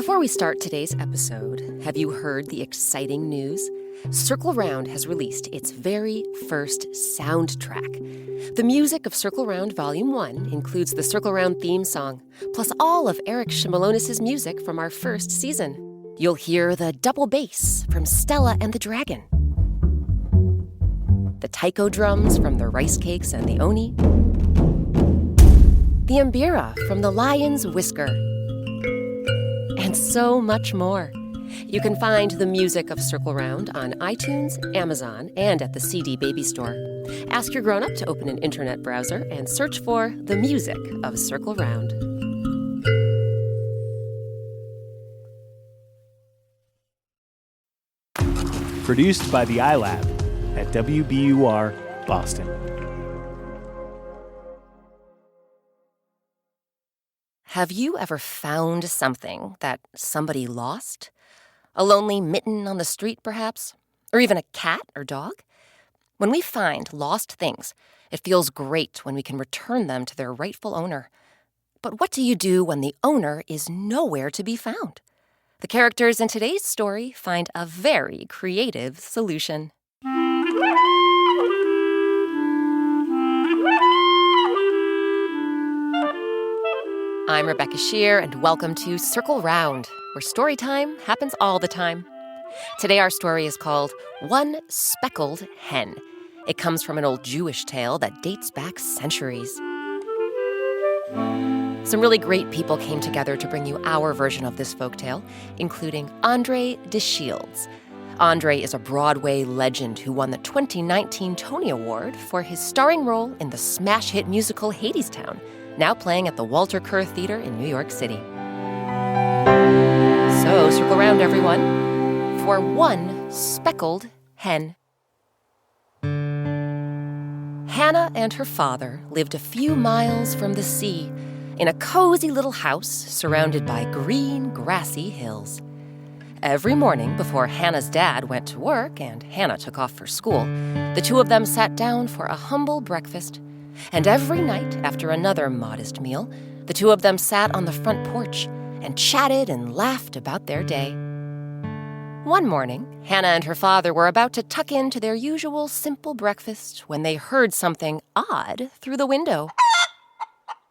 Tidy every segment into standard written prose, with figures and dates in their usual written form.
Before we start today's episode, have you heard the exciting news? Circle Round has released its very first soundtrack. The music of Circle Round Volume 1 includes the Circle Round theme song, plus all of Eric Shimalonis' music from our first season. You'll hear the double bass from Stella and the Dragon, the taiko drums from the Rice Cakes and the Oni, the mbira from the Lion's Whisker, and so much more. You can find the music of Circle Round on iTunes, Amazon, and at the CD Baby Store. Ask your grown-up to open an internet browser and search for the music of Circle Round. Produced by the iLab at WBUR, Boston. Have you ever found something that somebody lost? A lonely mitten on the street, perhaps? Or even a cat or dog? When we find lost things, it feels great when we can return them to their rightful owner. But what do you do when the owner is nowhere to be found? The characters in today's story find a very creative solution. I'm Rebecca Shear, and welcome to Circle Round, where story time happens all the time. Today our story is called One Speckled Hen. It comes from an old Jewish tale that dates back centuries. Some really great people came together to bring you our version of this folktale, including Andre DeShields. Andre is a Broadway legend who won the 2019 Tony Award for his starring role in the smash hit musical Hadestown, now playing at the Walter Kerr Theater in New York City. So circle around, everyone, for One Speckled Hen. Hannah and her father lived a few miles from the sea in a cozy little house surrounded by green, grassy hills. Every morning before Hannah's dad went to work and Hannah took off for school, the two of them sat down for a humble breakfast. And every night, after another modest meal, the two of them sat on the front porch and chatted and laughed about their day. One morning, Hannah and her father were about to tuck into their usual simple breakfast when they heard something odd through the window.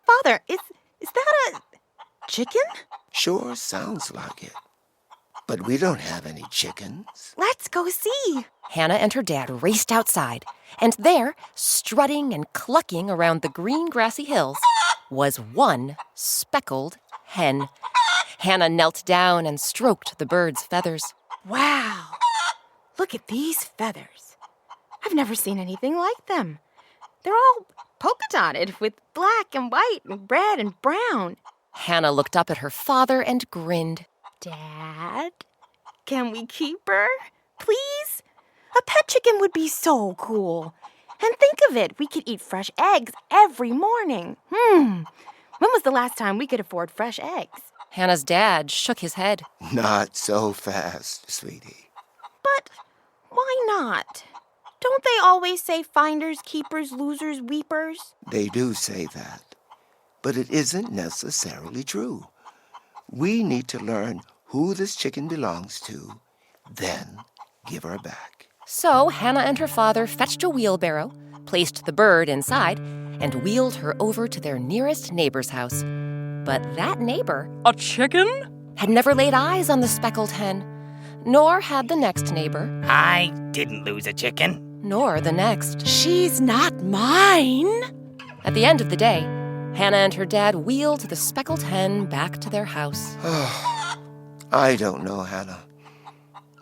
Father, is that a chicken? Sure sounds like it. But we don't have any chickens. Let's go see. Hannah and her dad raced outside, and there, strutting and clucking around the green grassy hills, was one speckled hen. Hannah knelt down and stroked the bird's feathers. Wow, look at these feathers. I've never seen anything like them. They're all polka-dotted with black and white and red and brown. Hannah looked up at her father and grinned. Dad, can we keep her? Please? A pet chicken would be so cool. And think of it, we could eat fresh eggs every morning. When was the last time we could afford fresh eggs? Hannah's dad shook his head. Not so fast, sweetie. But why not? Don't they always say finders, keepers, losers, weepers? They do say that. But it isn't necessarily true. We need to learn who this chicken belongs to, then give her back. So Hannah and her father fetched a wheelbarrow, placed the bird inside, and wheeled her over to their nearest neighbor's house. But that neighbor, a chicken? had never laid eyes on the speckled hen, nor had the next neighbor, I didn't lose a chicken. nor the next. She's not mine. At the end of the day, Hannah and her dad wheeled the speckled hen back to their house. I don't know, Hannah.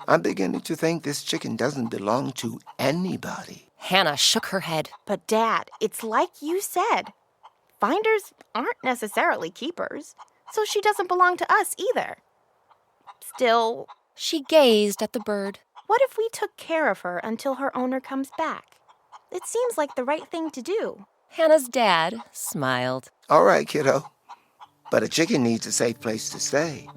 I'm beginning to think this chicken doesn't belong to anybody. Hannah shook her head. But Dad, it's like you said. Finders aren't necessarily keepers, so she doesn't belong to us either. Still, She gazed at the bird. what if we took care of her until her owner comes back? It seems like the right thing to do. Hannah's dad smiled. All right, kiddo. But a chicken needs a safe place to stay.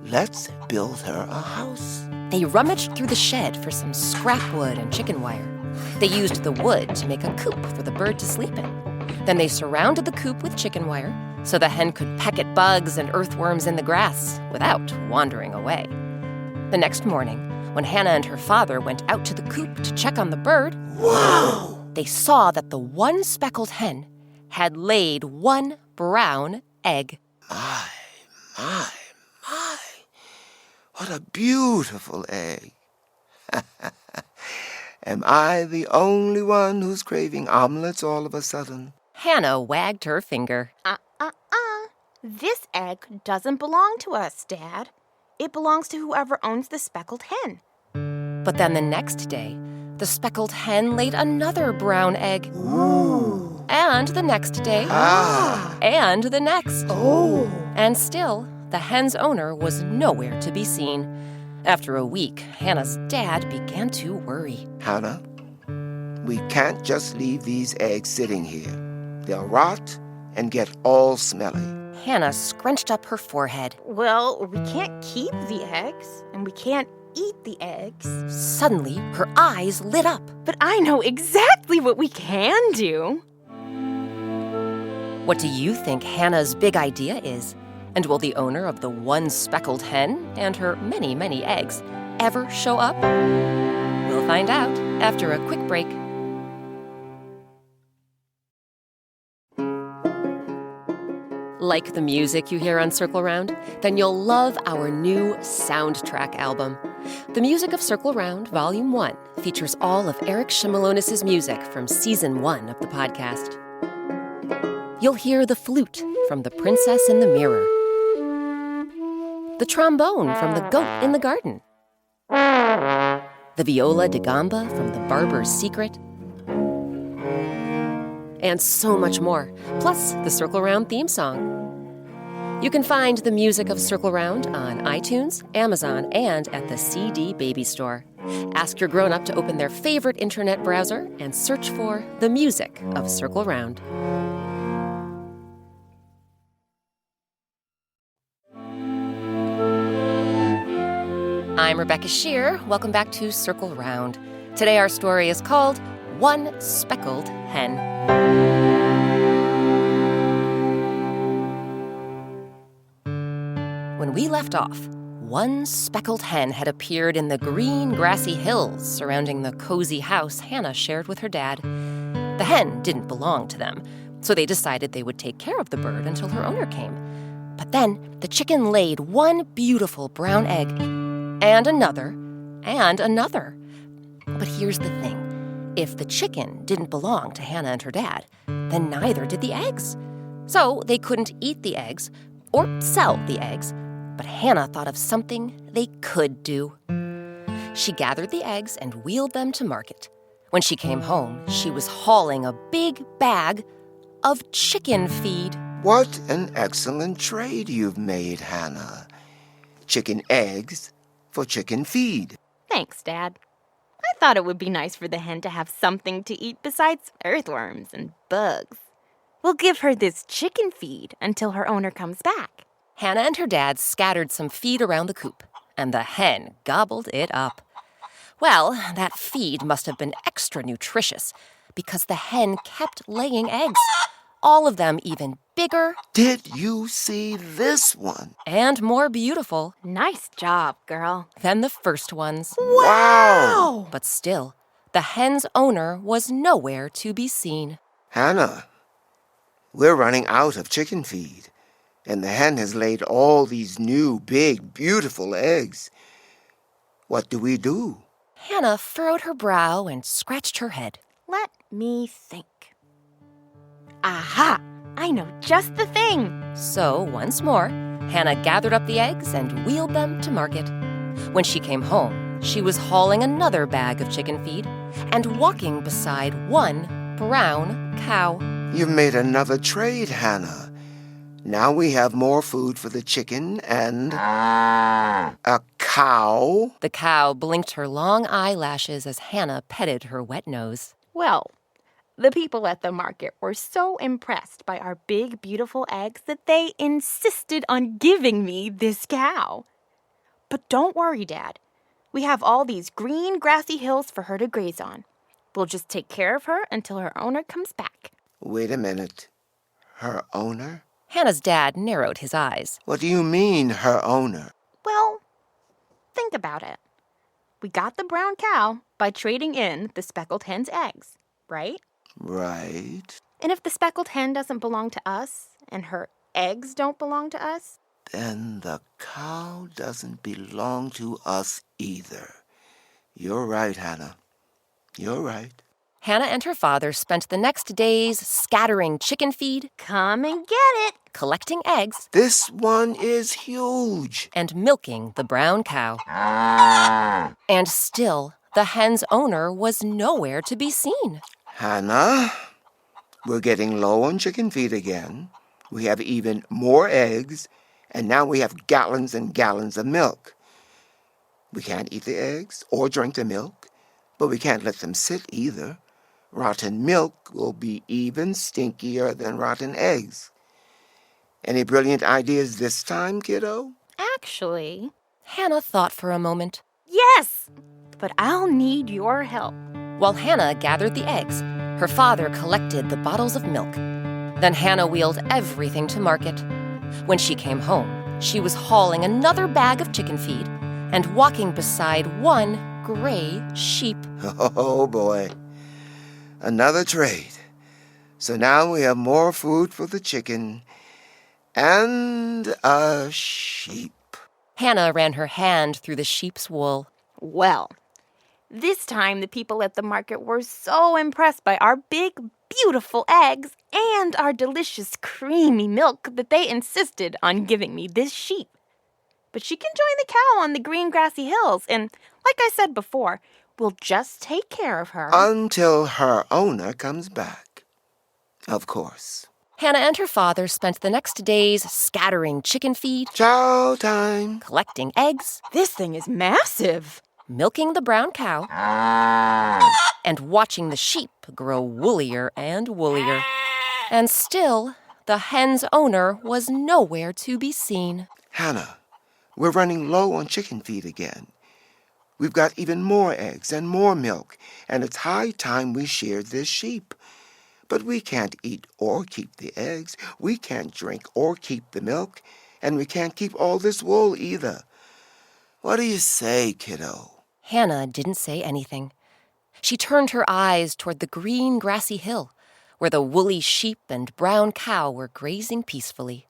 Let's build her a house. They rummaged through the shed for some scrap wood and chicken wire. They used the wood to make a coop for the bird to sleep in. Then they surrounded the coop with chicken wire, so the hen could peck at bugs and earthworms in the grass without wandering away. The next morning, when Hannah and her father went out to the coop to check on the bird, Whoa! they saw that the one speckled hen had laid one brown egg. My, my. What a beautiful egg. Am I the only one who's craving omelets all of a sudden? Hannah wagged her finger. This egg doesn't belong to us, Dad. It belongs to whoever owns the speckled hen. But then the next day, the speckled hen laid another brown egg. Ooh. And the next day. Ah. And the next. Oh. And still, the hen's owner was nowhere to be seen. After a week, Hannah's dad began to worry. Hannah, we can't just leave these eggs sitting here. They'll rot and get all smelly. Hannah scrunched up her forehead. Well, we can't keep the eggs, and we can't eat the eggs. Suddenly, her eyes lit up. But I know exactly what we can do. What do you think Hannah's big idea is? And will the owner of the one speckled hen and her many, many eggs ever show up? We'll find out after a quick break. Like the music you hear on Circle Round? Then you'll love our new soundtrack album. The music of Circle Round, Volume 1, features all of Eric Shimalonis' music from Season 1 of the podcast. You'll hear the flute from The Princess in the Mirror, the trombone from The Goat in the Garden, the viola da gamba from The Barber's Secret, and so much more, plus the Circle Round theme song. You can find the music of Circle Round on iTunes, Amazon, and at the CD Baby Store. Ask your grown-up to open their favorite internet browser and search for the music of Circle Round. I'm Rebecca Shear. Welcome back to Circle Round. Today our story is called One Speckled Hen. When we left off, one speckled hen had appeared in the green, grassy hills surrounding the cozy house Hannah shared with her dad. The hen didn't belong to them, so they decided they would take care of the bird until her owner came. But then the chicken laid one beautiful brown egg, and another, and another. But here's the thing. If the chicken didn't belong to Hannah and her dad, then neither did the eggs. So they couldn't eat the eggs or sell the eggs. But Hannah thought of something they could do. She gathered the eggs and wheeled them to market. When she came home, she was hauling a big bag of chicken feed. What an excellent trade you've made, Hannah. Chicken eggs for chicken feed. Thanks, Dad. I thought it would be nice for the hen to have something to eat besides earthworms and bugs. We'll give her this chicken feed until her owner comes back. Hannah and her dad scattered some feed around the coop, and the hen gobbled it up. Well, that feed must have been extra nutritious, because the hen kept laying eggs, all of them even bigger. Did you see this one? And more beautiful. Nice job, girl. Than the first ones. Wow! But still, the hen's owner was nowhere to be seen. Hannah, we're running out of chicken feed. And the hen has laid all these new, big, beautiful eggs. What do we do? Hannah furrowed her brow and scratched her head. Let me think. Aha! I know just the thing. So, once more, Hannah gathered up the eggs and wheeled them to market. When she came home, she was hauling another bag of chicken feed and walking beside one brown cow. You've made another trade, Hannah. Now we have more food for the chicken and a cow. The cow blinked her long eyelashes as Hannah petted her wet nose. Well, the people at the market were so impressed by our big, beautiful eggs that they insisted on giving me this cow. But don't worry, Dad. We have all these green, grassy hills for her to graze on. We'll just take care of her until her owner comes back. Wait a minute. Her owner? Hannah's dad narrowed his eyes. What do you mean, her owner? Well, think about it. We got the brown cow by trading in the speckled hen's eggs, right? Right. And if the speckled hen doesn't belong to us and her eggs don't belong to us, Then the cow doesn't belong to us either. You're right, Hannah. You're right. Hannah and her father spent the next days scattering chicken feed, come and get it. collecting eggs, This one is huge. and milking the brown cow. And still, the hen's owner was nowhere to be seen. Hannah, we're getting low on chicken feed again. We have even more eggs, and now we have gallons and gallons of milk. We can't eat the eggs or drink the milk, but we can't let them sit either. Rotten milk will be even stinkier than rotten eggs. Any brilliant ideas this time, kiddo? Actually, Hannah thought for a moment. yes, but I'll need your help. While Hannah gathered the eggs, her father collected the bottles of milk. Then Hannah wheeled everything to market. When she came home, she was hauling another bag of chicken feed and walking beside one gray sheep. Oh, boy. Another trade. So now we have more food for the chicken and a sheep. Hannah ran her hand through the sheep's wool. Well, this time the people at the market were so impressed by our big, beautiful eggs and our delicious, creamy milk that they insisted on giving me this sheep. But she can join the cow on the green grassy hills, and like I said before, we'll just take care of her. Until her owner comes back. Of course. Hannah and her father spent the next days scattering chicken feed, Chow time. collecting eggs, This thing is massive. milking the brown cow, and watching the sheep grow woollier and woollier. And still, the hen's owner was nowhere to be seen. Hannah, we're running low on chicken feed again. We've got even more eggs and more milk, and it's high time we shared this sheep. But we can't eat or keep the eggs. We can't drink or keep the milk, and we can't keep all this wool either. What do you say, kiddo? Hannah didn't say anything. She turned her eyes toward the green grassy hill, where the woolly sheep and brown cow were grazing peacefully.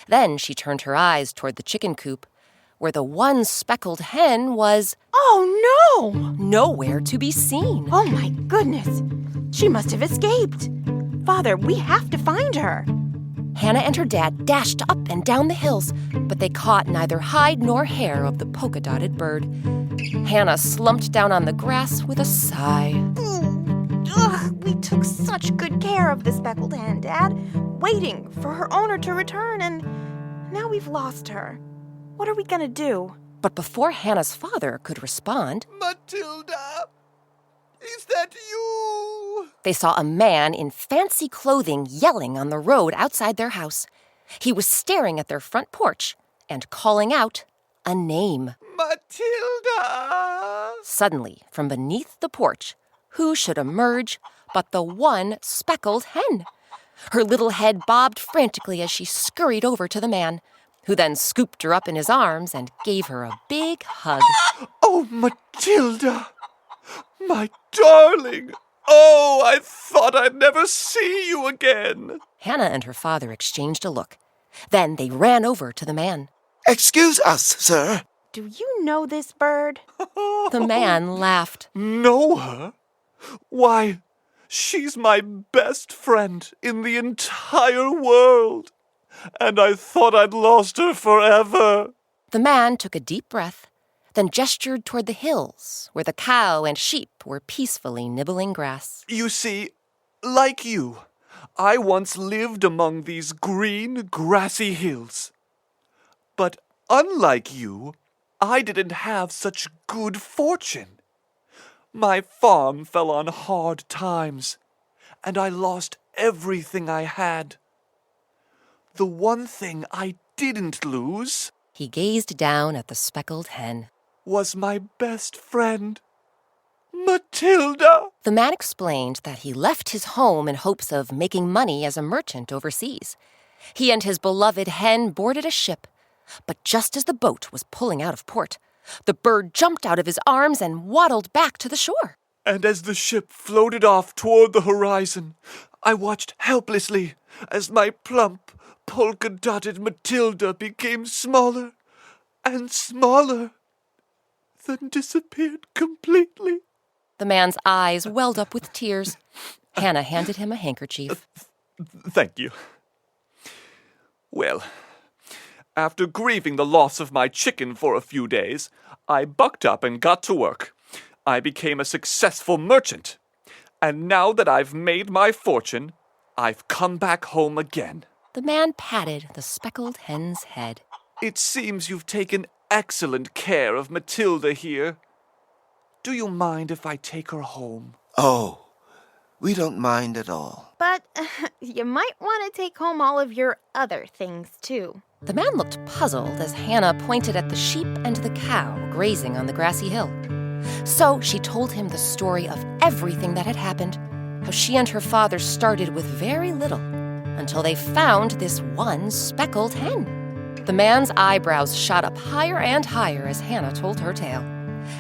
Then she turned her eyes toward the chicken coop, where the one speckled hen was Oh, no! nowhere to be seen. Oh, my goodness. She must have escaped. Father, we have to find her. Hannah and her dad dashed up and down the hills, but they caught neither hide nor hair of the polka-dotted bird. Hannah slumped down on the grass with a sigh. Ugh, we took such good care of the speckled hen, Dad, waiting for her owner to return, and now we've lost her. What are we gonna do? But before Hannah's father could respond, Matilda, is that you? they saw a man in fancy clothing yelling on the road outside their house. He was staring at their front porch and calling out a name. Matilda! Suddenly, from beneath the porch, who should emerge but the one speckled hen? Her little head bobbed frantically as she scurried over to the man, who then scooped her up in his arms and gave her a big hug. Oh, Matilda! My darling! Oh, I thought I'd never see you again. Hannah and her father exchanged a look. Then they ran over to the man. Excuse us, sir. Do you know this bird? The man laughed. Know her? Why, she's my best friend in the entire world. And I thought I'd lost her forever. The man took a deep breath, then gestured toward the hills, where the cow and sheep were peacefully nibbling grass. You see, like you, I once lived among these green, grassy hills. But unlike you, I didn't have such good fortune. My farm fell on hard times, and I lost everything I had. The one thing I didn't lose He gazed down at the speckled hen. was my best friend, Matilda. The man explained that he left his home in hopes of making money as a merchant overseas. He and his beloved hen boarded a ship. But just as the boat was pulling out of port, the bird jumped out of his arms and waddled back to the shore. And as the ship floated off toward the horizon, I watched helplessly as my plump, polka-dotted Matilda became smaller and smaller, then disappeared completely. The man's eyes welled up with tears. Hannah handed him a handkerchief. Thank you. Well, after grieving the loss of my chicken for a few days, I bucked up and got to work. I became a successful merchant. And now that I've made my fortune, I've come back home again. The man patted the speckled hen's head. It seems you've taken excellent care of Matilda here. Do you mind if I take her home? Oh, we don't mind at all. But you might want to take home all of your other things, too. The man looked puzzled as Hannah pointed at the sheep and the cow grazing on the grassy hill. So she told him the story of everything that had happened, how she and her father started with very little, until they found this one speckled hen. The man's eyebrows shot up higher and higher as Hannah told her tale.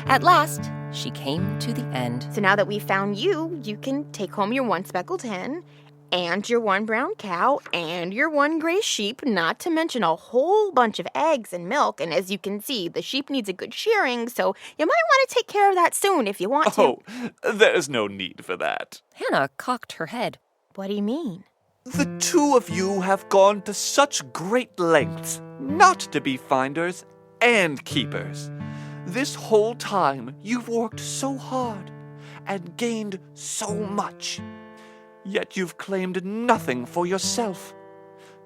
At last, she came to the end. So now that we found you, you can take home your one speckled hen, and your one brown cow, and your one gray sheep, not to mention a whole bunch of eggs and milk. And as you can see, the sheep needs a good shearing, so you might want to take care of that soon if you want to. Oh, there's no need for that. Hannah cocked her head. What do you mean? The two of you have gone to such great lengths not to be finders and keepers. This whole time you've worked so hard and gained so much. Yet you've claimed nothing for yourself.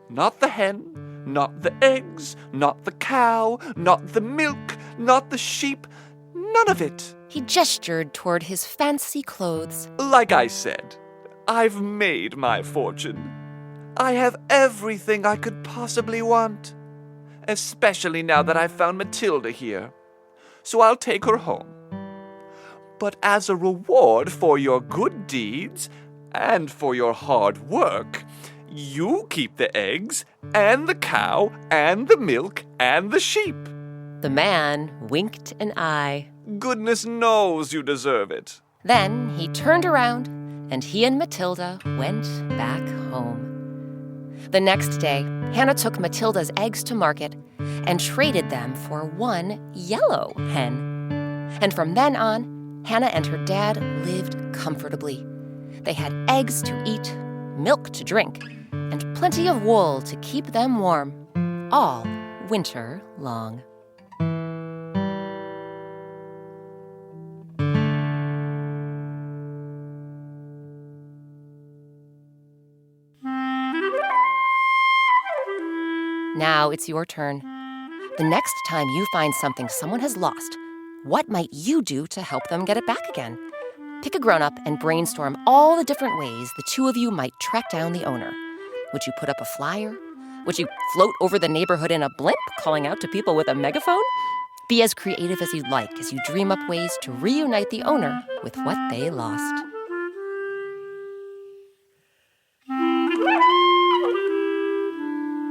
Not the hen, not the eggs, not the cow, not the milk, not the sheep, none of it. He gestured toward his fancy clothes. Like I said, I've made my fortune. I have everything I could possibly want, especially now that I've found Matilda here. So I'll take her home. But as a reward for your good deeds and for your hard work, you keep the eggs and the cow and the milk and the sheep. The man winked an eye. Goodness knows you deserve it. Then he turned around, and he and Matilda went back home. The next day, Hannah took Matilda's eggs to market and traded them for one yellow hen. And from then on, Hannah and her dad lived comfortably. They had eggs to eat, milk to drink, and plenty of wool to keep them warm, all winter long. Now it's your turn. The next time you find something someone has lost, what might you do to help them get it back again? Pick a grown-up and brainstorm all the different ways the two of you might track down the owner. Would you put up a flyer? Would you float over the neighborhood in a blimp, calling out to people with a megaphone? Be as creative as you'd like as you dream up ways to reunite the owner with what they lost.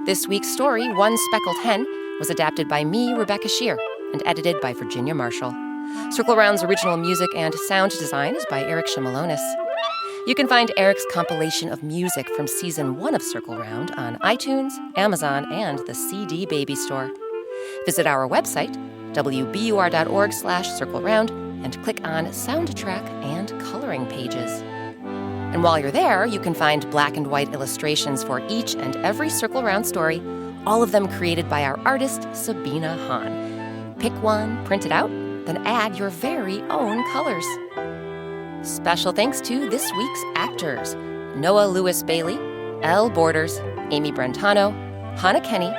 This week's story, One Speckled Hen, was adapted by me, Rebecca Shear, and edited by Virginia Marshall. Circle Round's original music and sound design is by Eric Shimalonis. You can find Eric's compilation of music from Season 1 of Circle Round on iTunes, Amazon, and the CD Baby Store. Visit our website, wbur.org/circleround, and click on Soundtrack and Coloring pages. And while you're there, you can find black and white illustrations for each and every Circle Round story, all of them created by our artist, Sabina Hahn. Pick one, print it out, then add your very own colors. Special thanks to this week's actors: Noah Lewis Bailey, Elle Borders, Amy Brentano, Hannah Kenny,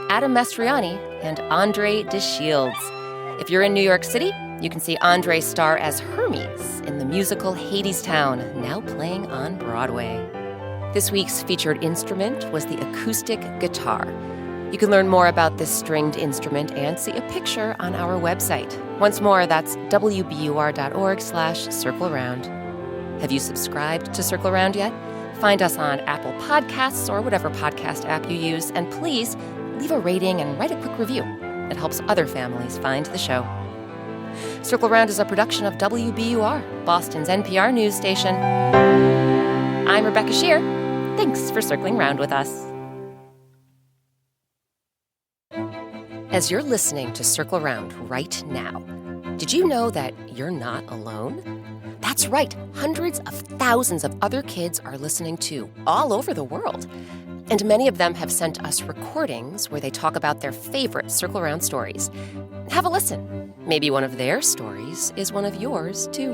Adam Mastriani, and Andre DeShields. If you're in New York City, you can see Andre star as Hermes in the musical Hadestown, now playing on Broadway. This week's featured instrument was the acoustic guitar. You can learn more about this stringed instrument and see a picture on our website. Once more, that's wbur.org/circleround. Have you subscribed to Circle Round yet? Find us on Apple Podcasts or whatever podcast app you use, and please leave a rating and write a quick review. It helps other families find the show. Circle Round is a production of WBUR, Boston's NPR news station. I'm Rebecca Shear. Thanks for circling round with us. As you're listening to Circle Round right now, did you know that you're not alone? That's right, hundreds of thousands of other kids are listening too, all over the world. And many of them have sent us recordings where they talk about their favorite Circle Round stories. Have a listen. Maybe one of their stories is one of yours too.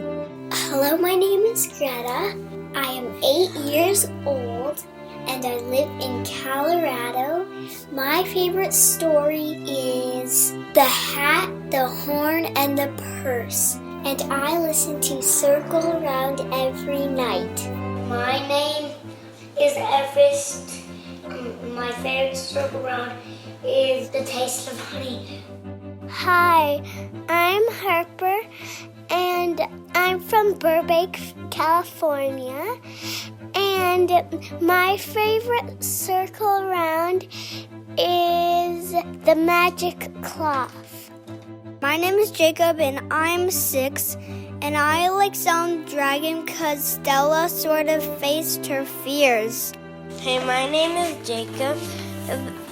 Hello, my name is Greta. I am 8 years old and I live in Colorado. My favorite story is The Hat, the Horn, and the Purse. And I listen to Circle Around every night. My name is Everest. My favorite Circle Around is The Taste of Honey. Hi, I'm Harper, and I'm from Burbank, California. And my favorite Circle Around is The Magic Cloth. My name is Jacob, and I'm 6, and I like Sound Dragon because Stella sort of faced her fears. Hey, my name is Jacob,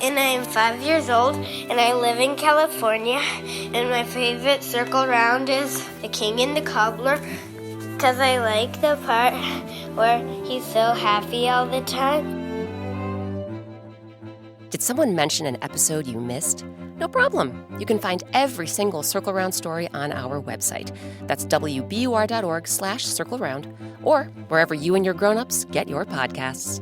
and I'm 5 years old, and I live in California, and my favorite Circle Round is The King and the Cobbler, because I like the part where he's so happy all the time. Did someone mention an episode you missed? No problem. You can find every single Circle Round story on our website. That's WBUR.org/circleround, or wherever you and your grown-ups get your podcasts.